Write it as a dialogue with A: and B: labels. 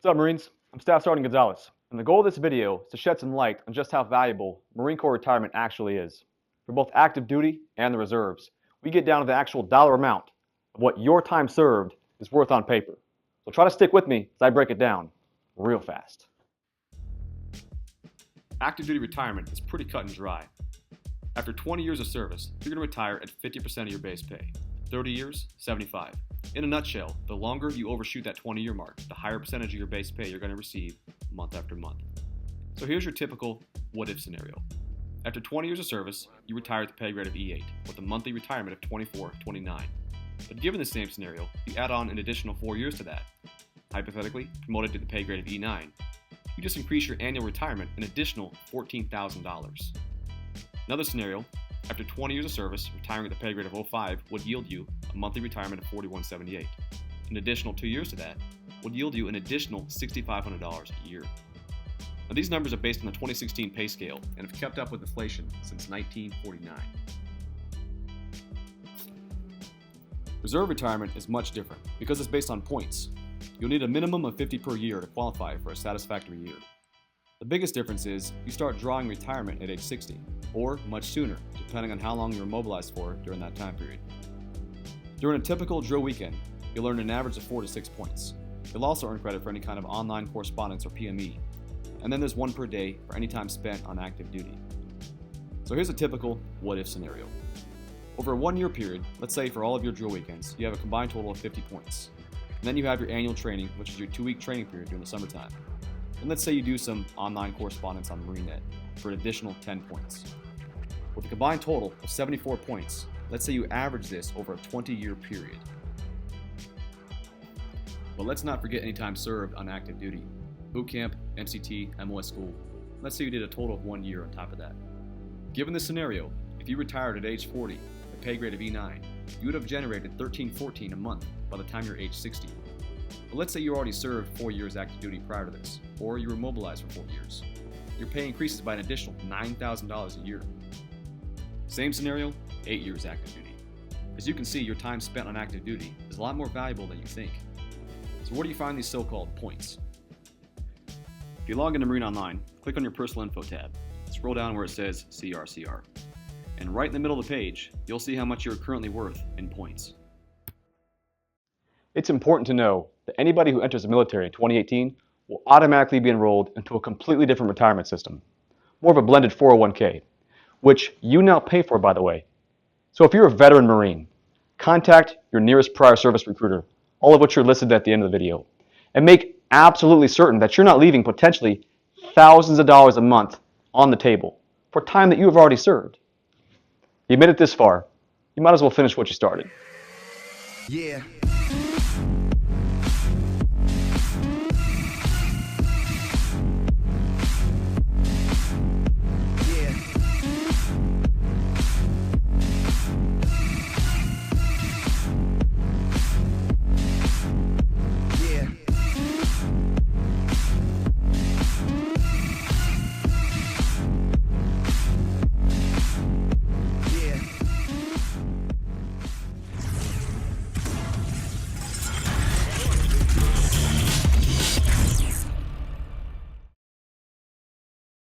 A: What's up, Marines? I'm Staff Sergeant Gonzalez, and the goal of this video is to shed some light on just how valuable Marine Corps retirement actually is. For both active duty and the reserves, we get down to the actual dollar amount of what your time served is worth on paper. So try to stick with me as I break it down real fast. Active duty retirement is pretty cut and dry. After 20 years of service, you're going to retire at 50% of your base pay. 30 years, 75. In a nutshell, the longer you overshoot that 20-year mark, the higher percentage of your base pay you're going to receive month after month. So here's your typical what-if scenario. After 20 years of service, you retire at the pay grade of E8 with a monthly retirement of $24.29. But given the same scenario, you add on an additional 4 years to that. Hypothetically, promoted to the pay grade of E9, you just increase your annual retirement an additional $14,000. Another scenario, after 20 years of service, retiring at the pay grade of 05 would yield you a monthly retirement of $41.78. An additional 2 years to that would yield you an additional $6,500 a year. Now, these numbers are based on the 2016 pay scale and have kept up with inflation since 1949. Reserve retirement is much different because it's based on points. You'll need a minimum of 50 per year to qualify for a satisfactory year. The biggest difference is you start drawing retirement at age 60, or much sooner, depending on how long you're mobilized for during that time period. During a typical drill weekend, you'll earn an average of 4 to 6 points. You'll also earn credit for any kind of online correspondence or PME, and then there's 1 per day for any time spent on active duty. So here's a typical what-if scenario. Over a 1-year period, let's say for all of your drill weekends, you have a combined total of 50 points. And then you have your annual training, which is your 2-week training period during the summertime. And let's say you do some online correspondence on MarineNet for an additional 10 points. With a combined total of 74 points, let's say you average this over a 20-year period. But let's not forget any time served on active duty. Boot camp, MCT, MOS school. Let's say you did a total of 1 year on top of that. Given this scenario, if you retired at age 40, the pay grade of E9, you would have generated $13.14 a month by the time you're age 60. But let's say you already served 4 years active duty prior to this, or you were mobilized for 4 years. Your pay increases by an additional $9,000 a year. Same scenario, 8 years active duty. As you can see, your time spent on active duty is a lot more valuable than you think. So where do you find these so-called points? If you log into Marine Online, click on your Personal Info tab. Scroll down where it says CRCR. And right in the middle of the page, you'll see how much you're currently worth in points. It's important to know that anybody who enters the military in 2018 will automatically be enrolled into a completely different retirement system, more of a blended 401k, which you now pay for, by the way. So if you're a veteran Marine, contact your nearest prior service recruiter, all of which are listed at the end of the video, and make absolutely certain that you're not leaving potentially thousands of dollars a month on the table for time that you have already served. You made it this far, you might as well finish what you started.
B: Yeah.